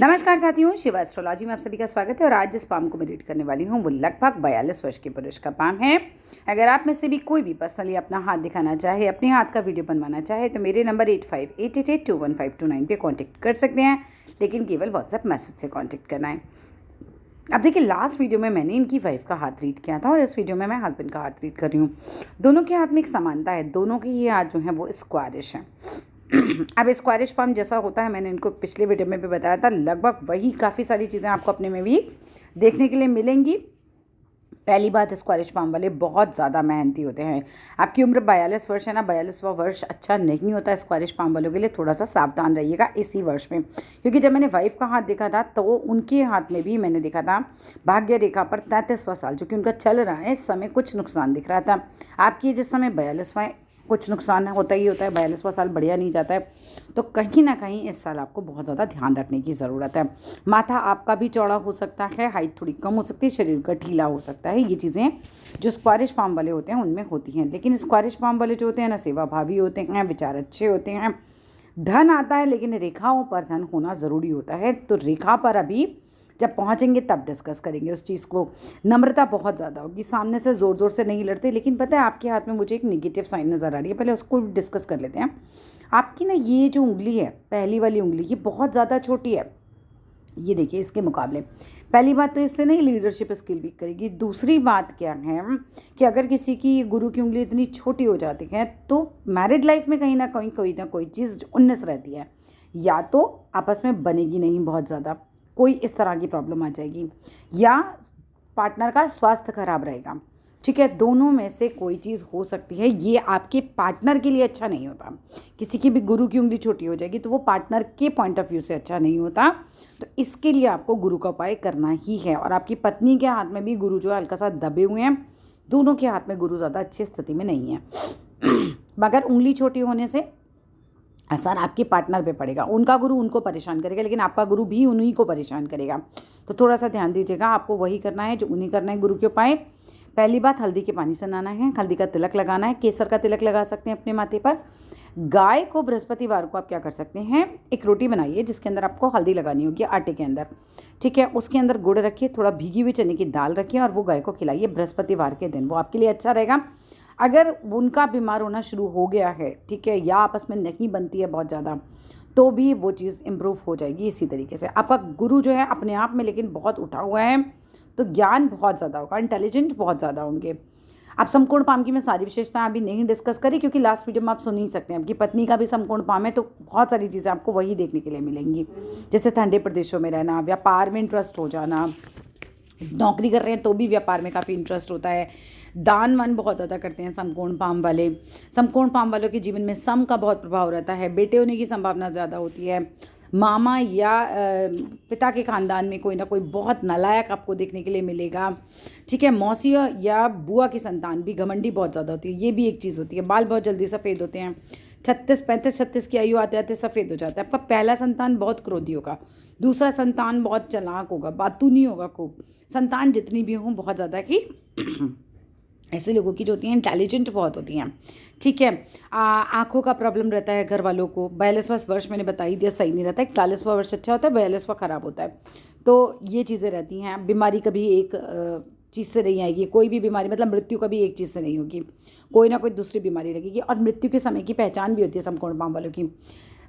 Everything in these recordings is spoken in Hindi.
नमस्कार साथियों, शिवा एस्ट्रोलॉजी में आप सभी का स्वागत है। और आज जिस पाम को मैं रीड करने वाली हूँ वो लगभग 42 वर्ष के पुरुष का पाम है। अगर आप में से भी कोई भी पर्सनली अपना हाथ दिखाना चाहे, अपने हाथ का वीडियो बनवाना चाहे तो मेरे नंबर 8588821529 पे कांटेक्ट कर सकते हैं, लेकिन केवल व्हाट्सएप मैसेज से कांटेक्ट करना है। अब देखिए, लास्ट वीडियो में मैंने इनकी वाइफ का हाथ रीड किया था और इस वीडियो में मैं हस्बैंड का हाथ रीड कर रही हूँ। दोनों के हाथ में एक समानता है, दोनों के ये हाथ जो हैं वो स्क्वायरिश हैं। अब स्क्वायरिश पाम जैसा होता है, मैंने इनको पिछले वीडियो में भी बताया था, लगभग वही काफ़ी सारी चीज़ें आपको अपने में भी देखने के लिए मिलेंगी। पहली बात, स्क्वायरिश पाम वाले बहुत ज़्यादा मेहनती होते हैं। आपकी उम्र 42 वर्ष है ना, 42वां वर्ष अच्छा नहीं होता स्क्वायरिश पाम वालों के लिए। थोड़ा सा सावधान रहिएगा इसी वर्ष में, क्योंकि जब मैंने वाइफ का हाथ देखा था तो उनके हाथ में भी मैंने देखा था भाग्य रेखा पर 33वां साल जो कि उनका चल रहा है, इस समय कुछ नुकसान दिख रहा था। आपकी जिस समय 42वां, कुछ नुकसान होता ही होता है, 42वां साल बढ़िया नहीं जाता है, तो कहीं ना कहीं इस साल आपको बहुत ज़्यादा ध्यान रखने की ज़रूरत है। माथा आपका भी चौड़ा हो सकता है, हाइट थोड़ी कम हो सकती है, शरीर का ढीला हो सकता है। ये चीज़ें जो स्क्वायरिश पाम वाले होते हैं उनमें होती हैं। लेकिन स्क्वायरिश पाम वाले जो होते हैं ना, सेवा भावी होते हैं, विचार अच्छे होते हैं, धन आता है, लेकिन रेखाओं पर धन होना ज़रूरी होता है। तो रेखा पर अभी जब पहुंचेंगे तब डिस्कस करेंगे उस चीज़ को। नम्रता बहुत ज़्यादा होगी, सामने से ज़ोर ज़ोर से नहीं लड़ते। लेकिन पता है, आपके हाथ में मुझे एक नेगेटिव साइन नज़र आ रही है, पहले उसको डिस्कस कर लेते हैं। आपकी ना ये जो उंगली है, पहली वाली उंगली, ये बहुत ज़्यादा छोटी है। ये देखिए, इसके मुकाबले पहली बात तो इससे नहीं लीडरशिप स्किल वीक करेगी। दूसरी बात क्या है कि अगर किसी की गुरु की उंगली इतनी छोटी हो जाती है तो मैरिड लाइफ में कहीं ना कोई चीज़ 19 रहती है। या तो आपस में बनेगी नहीं, बहुत ज़्यादा कोई इस तरह की प्रॉब्लम आ जाएगी, या पार्टनर का स्वास्थ्य खराब रहेगा। ठीक है, दोनों में से कोई चीज़ हो सकती है। ये आपके पार्टनर के लिए अच्छा नहीं होता। किसी की भी गुरु की उंगली छोटी हो जाएगी तो वो पार्टनर के पॉइंट ऑफ व्यू से अच्छा नहीं होता। तो इसके लिए आपको गुरु का उपाय करना ही है। और आपकी पत्नी के हाथ में भी गुरु जो है हल्का सा दबे हुए हैं। दोनों के हाथ में गुरु ज़्यादा अच्छी स्थिति में नहीं है। मगर उंगली छोटी होने से असर आपके पार्टनर पे पड़ेगा। उनका गुरु उनको परेशान करेगा, लेकिन आपका गुरु भी उन्हीं को परेशान करेगा। तो थोड़ा सा ध्यान दीजिएगा, आपको वही करना है जो उन्हीं करना है गुरु के उपाय। पहली बात, हल्दी के पानी से नहाना है, हल्दी का तिलक लगाना है, केसर का तिलक लगा सकते हैं अपने माथे पर। गाय को बृहस्पतिवार को आप क्या कर सकते हैं, एक रोटी बनाइए जिसके अंदर आपको हल्दी लगानी होगी आटे के अंदर। ठीक है, उसके अंदर गुड़ रखिए, थोड़ा भीगी हुई चने की दाल रखिए और वो गाय को खिलाइए बृहस्पतिवार के दिन। वो आपके लिए अच्छा रहेगा। अगर उनका बीमार होना शुरू हो गया है, ठीक है, या आपस में नहीं बनती है बहुत ज़्यादा, तो भी वो चीज़ इम्प्रूव हो जाएगी। इसी तरीके से आपका गुरु जो है अपने आप में लेकिन बहुत उठा हुआ है, तो ज्ञान बहुत ज़्यादा होगा, इंटेलिजेंट बहुत ज़्यादा होंगे। अब समकोण पाम की मैं सारी विशेषताएं अभी नहीं डिस्कस करी, क्योंकि लास्ट वीडियो में आप सुन ही सकते हैं। आपकी पत्नी का भी समकोण पाम है, तो बहुत सारी चीज़ें आपको वही देखने के लिए मिलेंगी, जैसे ठंडे प्रदेशों में रहना, व्यापार में इंटरेस्ट हो जाना, नौकरी कर रहे हैं तो भी व्यापार में काफ़ी इंटरेस्ट होता है, दान वन बहुत ज़्यादा करते हैं समकोण पाम वाले। समकोण पाम वालों के जीवन में सम का बहुत प्रभाव रहता है, बेटे होने की संभावना ज़्यादा होती है। मामा या पिता के खानदान में कोई ना कोई बहुत नालायक आपको देखने के लिए मिलेगा। ठीक है, मौसी या बुआ की संतान भी घमंडी बहुत ज़्यादा होती है, ये भी एक चीज़ होती है। बाल बहुत जल्दी सफ़ेद होते हैं, 36 की आयु आते आते सफ़ेद हो जाता है। आपका पहला संतान बहुत क्रोधी होगा, दूसरा संतान बहुत चालाक होगा, बातूनी होगा खूब। संतान जितनी भी हों बहुत ज़्यादा कि ऐसे लोगों की जो होती हैं इंटेलिजेंट बहुत होती हैं। ठीक है, आँखों का प्रॉब्लम रहता है घर वालों को। 42वां वर्ष मैंने बता ही दिया सही नहीं रहता है, 41वां वर्ष अच्छा होता है, 42वां ख़राब होता है। तो ये चीज़ें रहती हैं। बीमारी कभी एक चीज़ से नहीं आएगी, कोई भी बीमारी, मतलब मृत्यु कभी एक चीज़ से नहीं होगी, कोई ना कोई दूसरी बीमारी लगेगी। और मृत्यु के समय की पहचान भी होती है समकोण पाम वालों की।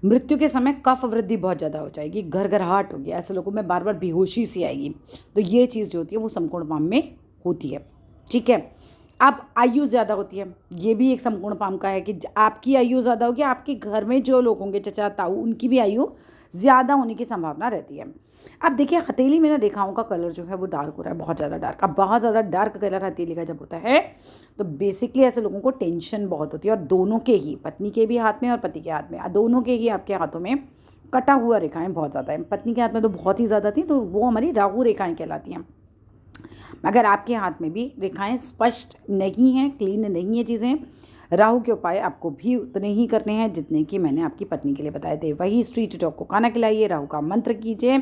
मृत्यु के समय कफ वृद्धि बहुत ज़्यादा हो जाएगी, घरघराहट होगी, ऐसे लोगों में बार बार बेहोशी सी आएगी। तो ये चीज़ जो होती है वो समकोण पाम में होती है। ठीक है, अब आयु ज़्यादा होती है, ये भी एक समकोण पाम का है कि आपकी आयु ज़्यादा होगी, आपके घर में जो लोग होंगे, चचा ताऊ, उनकी भी आयु ज़्यादा होने की संभावना रहती है। अब देखिए, हथेली में ना रेखाओं का कलर जो है वो डार्क हो रहा है, बहुत ज़्यादा डार्क। अब बहुत ज़्यादा डार्क कलर हथेली का जब होता है तो बेसिकली ऐसे लोगों को टेंशन बहुत होती है। और दोनों के ही, पत्नी के भी हाथ में और पति के हाथ में, दोनों के ही आपके हाथों में कटा हुआ रेखाएं बहुत ज़्यादा हैं। पत्नी के हाथ में तो बहुत ही ज़्यादा थी, तो वो हमारी राहु रेखाएं कहलाती हैं। मगर आपके हाथ में भी रेखाएं स्पष्ट नहीं हैं, क्लीन नहीं है चीज़ें। राहु के उपाय आपको भी उतने ही करने हैं जितने कि मैंने आपकी पत्नी के लिए बताए थे। वही स्ट्रीट डॉग को खाना खिलाइए, राहु का मंत्र कीजिए,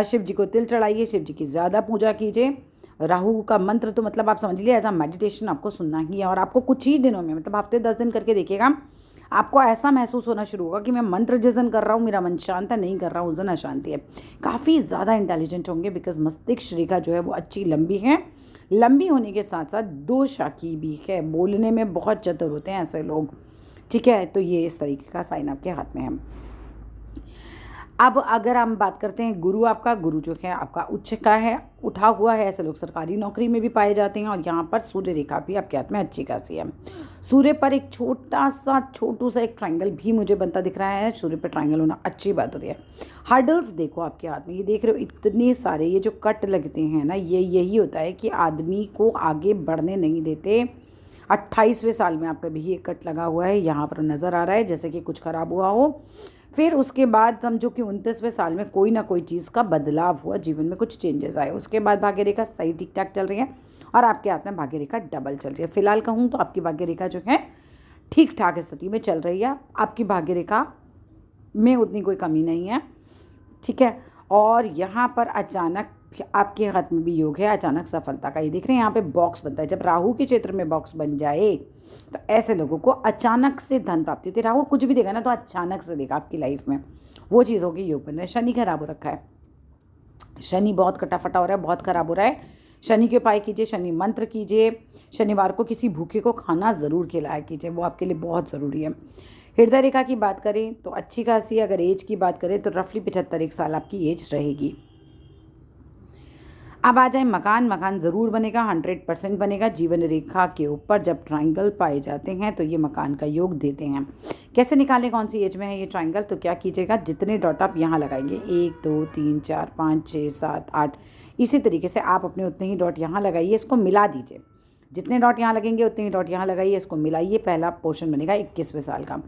शिव जी को तिल चढ़ाइए, शिव जी की ज़्यादा पूजा कीजिए। राहु का मंत्र तो मतलब आप समझ लीजिए एज अ मेडिटेशन आपको सुनना ही है। और आपको कुछ ही दिनों में, मतलब हफ्ते 10 दिन करके देखिएगा, आपको ऐसा महसूस होना शुरू होगा कि मैं मंत्र जिस दिन कर रहा हूँ मेरा मन शांत है, नहीं कर रहा हूँ उस दिन अशांति है। काफ़ी ज़्यादा इंटेलिजेंट होंगे बिकॉज मस्तिष्क रेखा जो है वो अच्छी लंबी है। लंबी होने के साथ साथ 2 शाखी भी है, बोलने में बहुत चतुर होते हैं ऐसे लोग। ठीक है, तो ये इस तरीके का साइन आपके हाथ में है। अब अगर हम बात करते हैं गुरु, आपका गुरु जो है आपका उच्च का है, उठा हुआ है। ऐसे लोग सरकारी नौकरी में भी पाए जाते हैं। और यहाँ पर सूर्य रेखा भी आपके हाथ में अच्छी खासी है। सूर्य पर एक छोटू सा एक ट्रायंगल भी मुझे बनता दिख रहा है। सूर्य पर ट्रायंगल होना अच्छी बात होती है। हर्डल्स देखो आपके हाथ में, ये देख रहे हो इतने सारे, ये जो कट लगते हैं ना, ये यही होता है कि आदमी को आगे बढ़ने नहीं देते। 28वें साल में आपका भी ये कट लगा हुआ है, यहाँ पर नज़र आ रहा है जैसे कि कुछ खराब हुआ हो। फिर उसके बाद समझो कि 29वें साल में कोई ना कोई चीज़ का बदलाव हुआ, जीवन में कुछ चेंजेस आए। उसके बाद भाग्य रेखा सही ठीक ठाक चल रही है और आपके हाथ में भाग्य रेखा डबल चल रही है। फिलहाल कहूँ तो आपकी भाग्य रेखा जो है ठीक ठाक स्थिति में चल रही है। आपकी भाग्य रेखा में उतनी कोई कमी नहीं है। ठीक है, और यहाँ पर अचानक आपके हाथ में भी योग है अचानक सफलता का। ये देख रहे हैं यहाँ पे बॉक्स बनता है। जब राहु के क्षेत्र में बॉक्स बन जाए तो ऐसे लोगों को अचानक से धन प्राप्ति होती है। राहु कुछ भी देगा ना तो अचानक से देगा आपकी लाइफ में, वो चीज़ होगी योग बन रहा है। शनि खराब हो रखा है, शनि बहुत कटाफटा हो रहा है, बहुत खराब हो रहा है। शनि के उपाय कीजिए, शनि मंत्र कीजिए। शनिवार को किसी भूखे को खाना ज़रूर खिलाया कीजिए, वो आपके लिए बहुत ज़रूरी है। हृदय रेखा की बात करें तो अच्छी खासी, अगर एज की बात करें तो रफली 75 साल आपकी एज रहेगी। अब आ जाए मकान ज़रूर बनेगा, 100% बनेगा। जीवन रेखा के ऊपर जब ट्रायंगल पाए जाते हैं तो ये मकान का योग देते हैं। कैसे निकालें, कौन सी एज में है ये ट्रायंगल? तो क्या कीजिएगा, जितने डॉट आप यहाँ लगाएंगे 1 2 3 4 5 6 7 8, इसी तरीके से आप अपने उतने ही डॉट यहाँ लगाइए, इसको मिला दीजिए। जितने डॉट यहाँ लगेंगे उतने ही डॉट यहाँ लगाइए, इसको मिलाइए। पहला पोर्शन बनेगा 21वें साल का।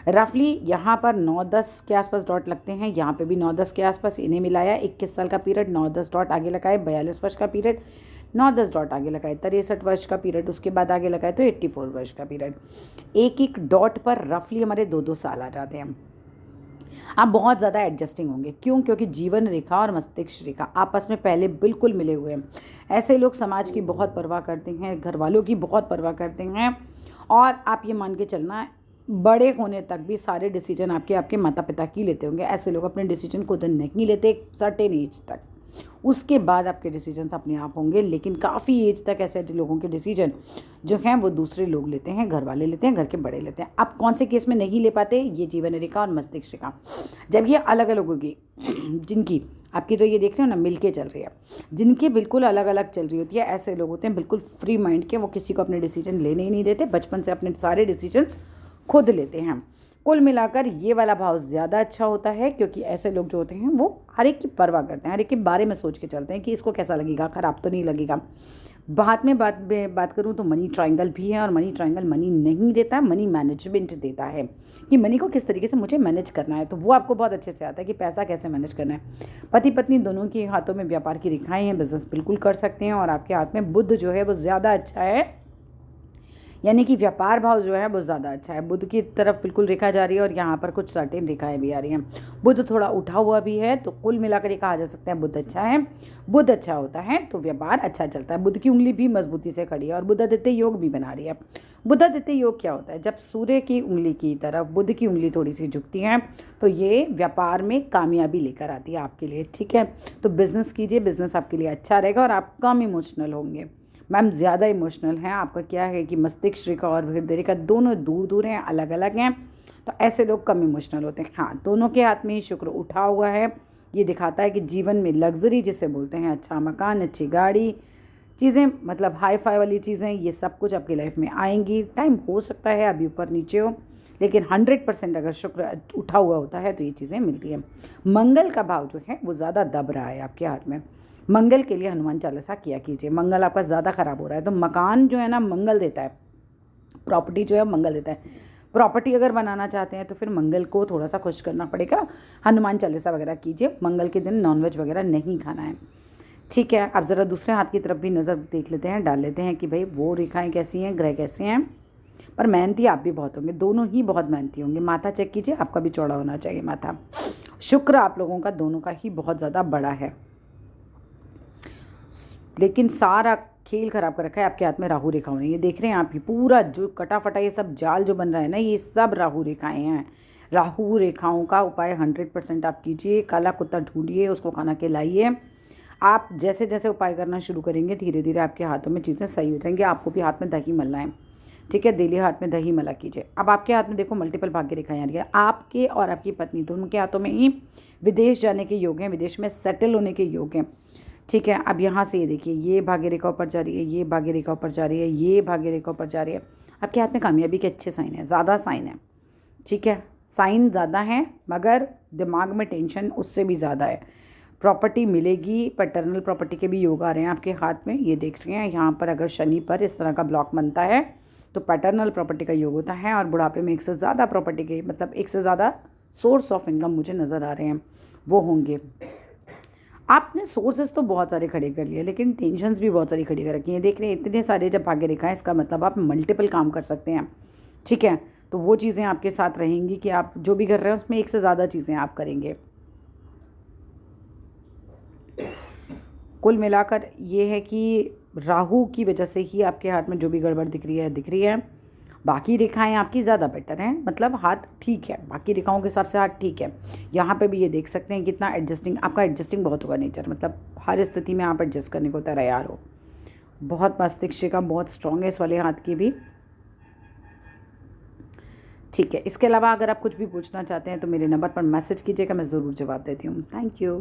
रफली यहाँ पर 9-10 के आसपास डॉट लगते हैं, यहाँ पे भी 9-10 के आसपास। इन्हें मिलाया 21 साल का पीरियड, 9-10 डॉट आगे लगाए 42 वर्ष का पीरियड, 9-10 डॉट आगे लगाए 63 वर्ष का पीरियड, उसके बाद आगे लगाए तो 84 वर्ष का पीरियड। एक एक डॉट पर रफली हमारे 2-2 साल आ जाते हैं। आप बहुत ज़्यादा एडजस्टिंग होंगे। क्यों? क्योंकि जीवन रेखा और मस्तिष्क रेखा आपस में पहले बिल्कुल मिले हुए हैं। ऐसे लोग समाज की बहुत परवाह करते हैं, घर वालों की बहुत परवाह करते हैं। और आप ये मान के चलना, बड़े होने तक भी सारे डिसीजन आपके माता पिता की लेते होंगे। ऐसे लोग अपने डिसीजन खुद नहीं लेते एक सर्टेन एज तक, उसके बाद आपके डिसीजंस अपने आप होंगे। लेकिन काफ़ी एज तक ऐसे लोगों के डिसीजन जो हैं वो दूसरे लोग लेते हैं, घर वाले लेते हैं, घर के बड़े लेते हैं। अब कौन से केस में नहीं ले पाते? ये जीवन रेखा और मस्तिष्क रेखा जब ये अलग अलग होगी, जिनकी आपकी तो ये देख रहे हो ना मिलके चल रही है, जिनकी बिल्कुल अलग अलग चल रही होती है, ऐसे लोग होते हैं बिल्कुल फ्री माइंड के। वो किसी को अपने डिसीजन लेने ही नहीं देते, बचपन से अपने सारे डिसीजंस खुद लेते हैं। कुल मिलाकर ये वाला भाव ज़्यादा अच्छा होता है, क्योंकि ऐसे लोग जो होते हैं वो हर एक की परवाह करते हैं, हर एक के बारे में सोच के चलते हैं कि इसको कैसा लगेगा, ख़राब तो नहीं लगेगा। बात करूँ तो मनी ट्रायंगल भी है, और मनी ट्रायंगल मनी नहीं देता, मनी मैनेजमेंट देता है कि मनी को किस तरीके से मुझे मैनेज करना है। तो वो आपको बहुत अच्छे से आता है कि पैसा कैसे मैनेज करना है। पति पत्नी दोनों के हाथों में व्यापार की रेखाएँ हैं, बिजनेस बिल्कुल कर सकते हैं। और आपके हाथ में बुध जो है वो ज़्यादा अच्छा है, यानी कि व्यापार भाव जो है वो ज़्यादा अच्छा है। बुध की तरफ बिल्कुल रेखा जा रही है और यहाँ पर कुछ सर्टेन रेखाएं भी आ रही हैं। बुध थोड़ा उठा हुआ भी है, तो कुल मिलाकर ये कहा जा सकता है बुध अच्छा है। बुध अच्छा होता है तो व्यापार अच्छा चलता है। बुध की उंगली भी मजबूती से खड़ी है और बुधादित्य योग भी बना रही है। बुधादित्य योग क्या होता है? जब सूर्य की उंगली की तरफ बुध की उंगली थोड़ी सी झुकती है तो ये व्यापार में कामयाबी लेकर आती है आपके लिए। ठीक है, तो बिज़नेस कीजिए, बिज़नेस आपके लिए अच्छा रहेगा और आप कम इमोशनल होंगे। मैम ज़्यादा इमोशनल हैं, आपका क्या है कि मस्तिष्क रेखा और हृदय रेखा दोनों दूर दूर हैं, अलग अलग हैं, तो ऐसे लोग कम इमोशनल होते हैं। हाँ, दोनों के हाथ में ही शुक्र उठा हुआ है। ये दिखाता है कि जीवन में लग्जरी जिसे बोलते हैं, अच्छा मकान, अच्छी गाड़ी, चीज़ें मतलब हाई फाई वाली चीज़ें, ये सब कुछ आपकी लाइफ में आएंगी। टाइम हो सकता है अभी ऊपर नीचे हो, लेकिन 100% अगर शुक्र उठा हुआ होता है तो ये चीज़ें मिलती हैं। मंगल का भाव जो है वो ज़्यादा दब रहा है आपके हाथ में। मंगल के लिए हनुमान चालीसा किया कीजिए। मंगल आपका ज़्यादा ख़राब हो रहा है, तो मकान जो है ना मंगल देता है, प्रॉपर्टी जो है मंगल देता है। प्रॉपर्टी अगर बनाना चाहते हैं तो फिर मंगल को थोड़ा सा खुश करना पड़ेगा। हनुमान चालीसा वगैरह कीजिए। मंगल के दिन नॉनवेज वगैरह नहीं खाना है। ठीक है, अब ज़रा दूसरे हाथ की तरफ भी नज़र देख लेते हैं, डाल लेते हैं कि भाई वो रेखाएँ कैसी हैं, ग्रह कैसे हैं। पर मेहनती आप भी बहुत होंगे, दोनों ही बहुत मेहनती होंगे। माथा चेक कीजिए, आपका भी चौड़ा होना चाहिए माथा। शुक्र आप लोगों का दोनों का ही बहुत ज़्यादा बड़ा है, लेकिन सारा खेल ख़राब कर रखा है। आपके हाथ में राहु रेखाओं ने, ये देख रहे हैं आप, ये पूरा जो कटा फटा ये सब जाल जो बन रहा है ना, ये सब राहु रेखाएं हैं। राहु रेखाओं का उपाय 100% आप कीजिए। काला कुत्ता ढूंढिए, उसको खाना खिलाइए। आप जैसे जैसे उपाय करना शुरू करेंगे धीरे धीरे आपके हाथों में चीज़ें सही हो जाएंगी। आपको भी हाथ में दही मलना है, ठीक है, डेली हाथ में दही मला कीजिए। अब आपके हाथ में देखो मल्टीपल भाग्य रेखाएं आ रही है। आपके और आपकी पत्नी दोनों के हाथों में ही विदेश जाने के योग हैं, विदेश में सेटल होने के योग हैं, ठीक है। अब यहाँ से ये देखिए, ये भाग्य रेखा ऊपर जा रही है, ये भाग्य रेखा ऊपर जा रही है, ये भाग्य रेखा ऊपर जा रही है। आपके हाथ में कामयाबी के अच्छे साइन है, ज़्यादा साइन है, ठीक है। साइन ज़्यादा हैं मगर दिमाग में टेंशन उससे भी ज़्यादा है। प्रॉपर्टी मिलेगी, पैटर्नल प्रॉपर्टी के भी योग आ रहे हैं आपके हाथ में, ये देख रहे हैं। यहाँ पर अगर शनि पर इस तरह का ब्लॉक बनता है तो पैटर्नल प्रॉपर्टी का योग होता है। और बुढ़ापे में एक से ज़्यादा प्रॉपर्टी के, मतलब एक से ज़्यादा सोर्स ऑफ इनकम मुझे नज़र आ रहे हैं, वो होंगे। आपने सोर्सेज तो बहुत सारे खड़े कर लिए, लेकिन टेंशन्स भी बहुत सारी खड़ी कर रखी हैं। देख रहे हैं इतने सारे जब भाग्य रेखा है, इसका मतलब आप मल्टीपल काम कर सकते हैं, ठीक है। तो वो चीज़ें आपके साथ रहेंगी कि आप जो भी कर रहे हैं उसमें एक से ज़्यादा चीज़ें आप करेंगे। कुल मिलाकर ये है कि राहु की वजह से ही आपके हाथ में जो भी गड़बड़ दिख रही है। बाकी रेखाएं आपकी ज़्यादा बेटर हैं, मतलब हाथ ठीक है, बाकी रेखाओं के हिसाब से हाथ ठीक है। यहाँ पे भी ये देख सकते हैं कितना एडजस्टिंग, आपका एडजस्टिंग बहुत होगा नेचर, मतलब हर स्थिति में आप एडजस्ट करने को तैयार हो। बहुत मस्तिष्क का बहुत स्ट्रॉन्ग है इस वाले हाथ की भी, ठीक है। इसके अलावा अगर आप कुछ भी पूछना चाहते हैं तो मेरे नंबर पर मैसेज कीजिएगा, मैं ज़रूर जवाब देती हूँ। Thank you.